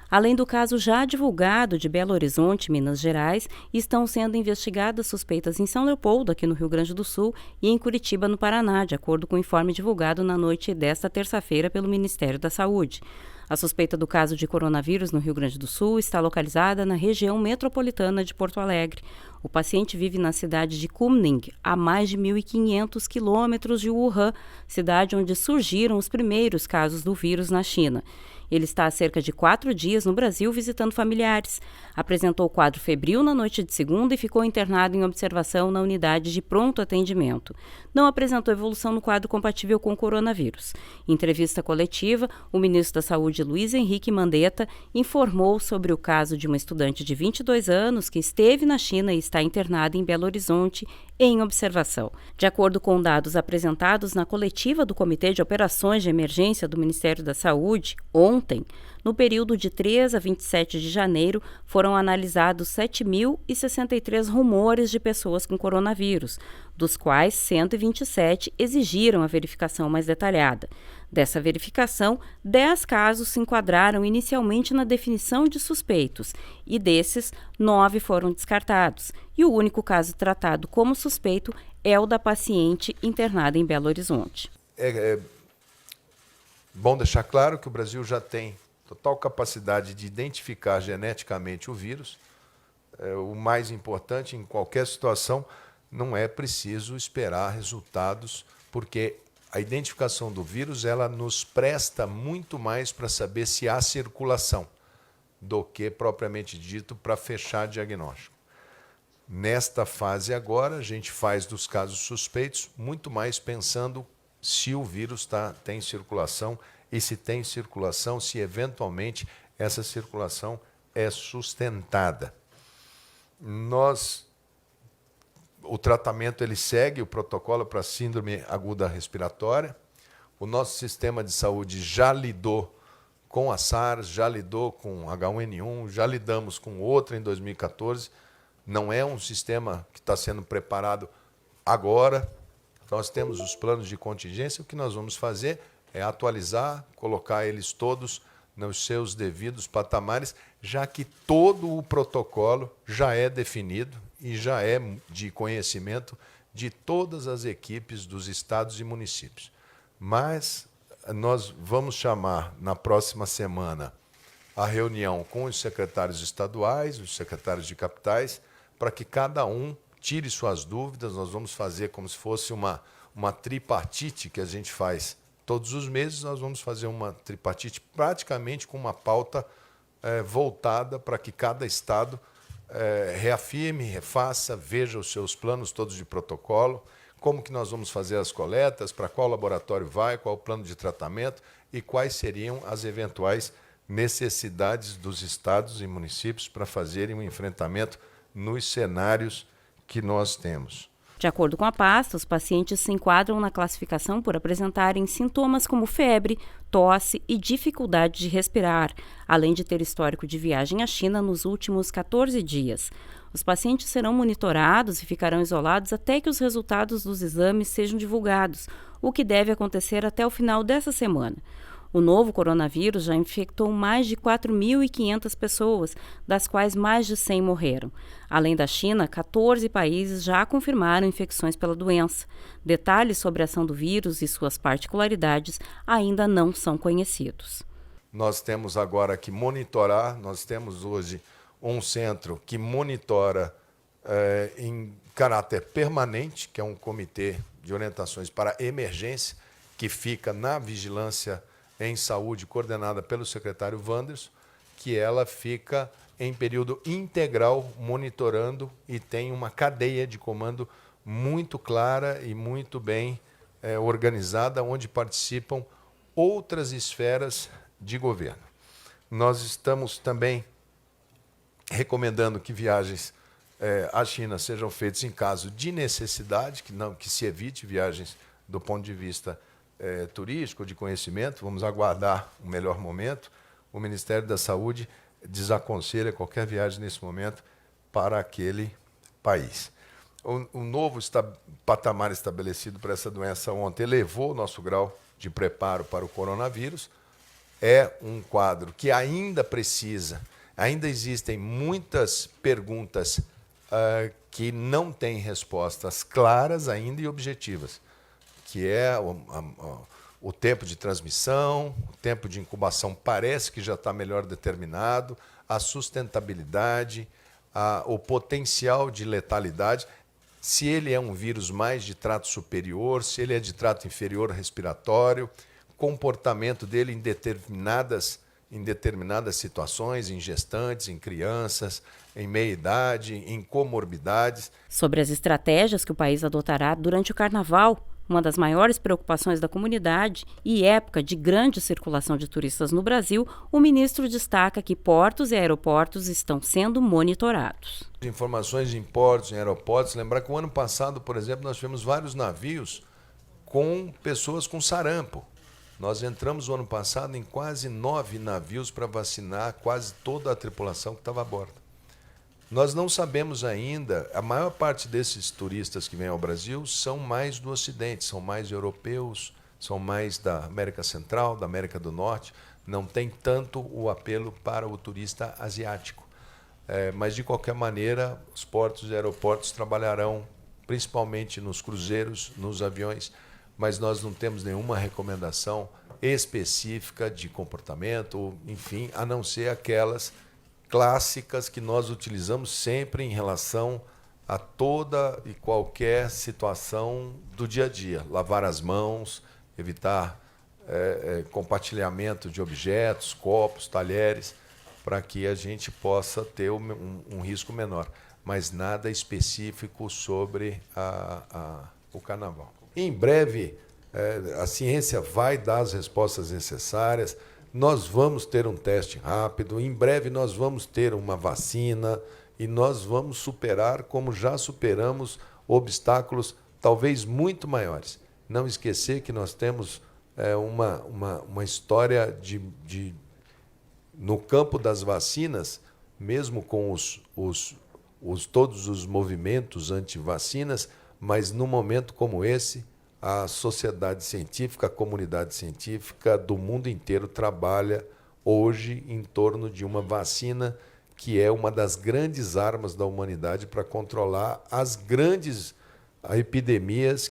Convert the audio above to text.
Além do caso já divulgado de Belo Horizonte, Minas Gerais, estão sendo investigadas suspeitas em São Leopoldo, aqui no Rio Grande do Sul, e em Curitiba, no Paraná, de acordo com o informe divulgado na noite desta terça-feira pelo Ministério da Saúde. A suspeita do caso de coronavírus no Rio Grande do Sul está localizada na região metropolitana de Porto Alegre. O paciente vive na cidade de Kunming, a mais de 1.500 quilômetros de Wuhan, cidade onde surgiram os primeiros casos do vírus na China. Ele está há cerca de 4 dias no Brasil visitando familiares. Apresentou quadro febril na noite de segunda e ficou internado em observação na unidade de pronto atendimento. Não apresentou evolução no quadro compatível com o coronavírus. Em entrevista coletiva, o ministro da Saúde, Luiz Henrique Mandetta, informou sobre o caso de uma estudante de 22 anos que esteve na China e está internada em Belo Horizonte em observação. De acordo com dados apresentados na coletiva do Comitê de Operações de Emergência do Ministério da Saúde, ontem, no período de 3 a 27 de janeiro, foram analisados 7.063 rumores de pessoas com coronavírus, dos quais 127 exigiram a verificação mais detalhada. Dessa verificação, 10 casos se enquadraram inicialmente na definição de suspeitos, e desses, 9 foram descartados, e o único caso tratado como suspeito é o da paciente internada em Belo Horizonte. É bom deixar claro que o Brasil já tem total capacidade de identificar geneticamente o vírus. O mais importante, em qualquer situação, não é preciso esperar resultados, porque a identificação do vírus ela nos presta muito mais para saber se há circulação do que, propriamente dito, para fechar diagnóstico. Nesta fase agora, a gente faz dos casos suspeitos muito mais pensando se o vírus tem circulação e se tem circulação, se eventualmente essa circulação é sustentada. O tratamento ele segue o protocolo para síndrome aguda respiratória. O nosso sistema de saúde já lidou com a SARS, já lidou com H1N1, já lidamos com outra em 2014. Não é um sistema que está sendo preparado agora. Nós temos os planos de contingência. O que nós vamos fazer é atualizar, colocar eles todos nos seus devidos patamares, já que todo o protocolo já é definido e já é de conhecimento de todas as equipes dos estados e municípios. Mas nós vamos chamar na próxima semana a reunião com os secretários estaduais, os secretários de capitais, para que cada um tire suas dúvidas. Nós vamos fazer como se fosse uma tripartite que a gente faz todos os meses. Nós vamos fazer uma tripartite praticamente com uma pauta voltada para que cada estado reafirme, refaça, veja os seus planos todos de protocolo, como que nós vamos fazer as coletas, para qual laboratório vai, qual o plano de tratamento e quais seriam as eventuais necessidades dos estados e municípios para fazerem um enfrentamento nos cenários que nós temos. De acordo com a pasta, os pacientes se enquadram na classificação por apresentarem sintomas como febre, tosse e dificuldade de respirar, além de ter histórico de viagem à China nos últimos 14 dias. Os pacientes serão monitorados e ficarão isolados até que os resultados dos exames sejam divulgados, o que deve acontecer até o final dessa semana. O novo coronavírus já infectou mais de 4.500 pessoas, das quais mais de 100 morreram. Além da China, 14 países já confirmaram infecções pela doença. Detalhes sobre a ação do vírus e suas particularidades ainda não são conhecidos. Nós temos agora que monitorar, nós temos hoje um centro que monitora em caráter permanente, que é um comitê de orientações para emergência, que fica na vigilância em saúde, coordenada pelo secretário Wanderson, que ela fica em período integral monitorando e tem uma cadeia de comando muito clara e muito bem organizada, onde participam outras esferas de governo. Nós estamos também recomendando que viagens à China sejam feitas em caso de necessidade, que se evite viagens do ponto de vista turístico, de conhecimento. Vamos aguardar o melhor momento. O Ministério da Saúde desaconselha qualquer viagem nesse momento para aquele país. O novo patamar estabelecido para essa doença ontem elevou o nosso grau de preparo para o coronavírus. é um quadro que ainda existem muitas perguntas que não têm respostas claras ainda e objetivas, que é o tempo de transmissão, o tempo de incubação parece que já está melhor determinado, a sustentabilidade, o potencial de letalidade, se ele é um vírus mais de trato superior, se ele é de trato inferior respiratório, comportamento dele em determinadas situações, em gestantes, em crianças, em meia-idade, em comorbidades. Sobre as estratégias que o país adotará durante o Carnaval, uma das maiores preocupações da comunidade e época de grande circulação de turistas no Brasil, o ministro destaca que portos e aeroportos estão sendo monitorados. Informações em portos, em aeroportos. Lembrar que o ano passado, por exemplo, nós tivemos vários navios com pessoas com sarampo. Nós entramos o ano passado em quase 9 navios para vacinar quase toda a tripulação que estava a bordo. Nós não sabemos ainda, a maior parte desses turistas que vêm ao Brasil são mais do Ocidente, são mais europeus, são mais da América Central, da América do Norte, não tem tanto o apelo para o turista asiático. Mas, de qualquer maneira, os portos e aeroportos trabalharão principalmente nos cruzeiros, nos aviões, mas nós não temos nenhuma recomendação específica de comportamento, enfim, a não ser aquelas clássicas que nós utilizamos sempre em relação a toda e qualquer situação do dia a dia. Lavar as mãos, evitar compartilhamento de objetos, copos, talheres, para que a gente possa ter um risco menor, mas nada específico sobre o Carnaval. Em breve, a ciência vai dar as respostas necessárias, nós vamos ter um teste rápido, em breve nós vamos ter uma vacina e nós vamos superar, como já superamos, obstáculos talvez muito maiores. Não esquecer que nós temos uma história no campo das vacinas, mesmo com todos os movimentos anti-vacinas, mas num momento como esse, a sociedade científica, a comunidade científica do mundo inteiro trabalha hoje em torno de uma vacina que é uma das grandes armas da humanidade para controlar as grandes epidemias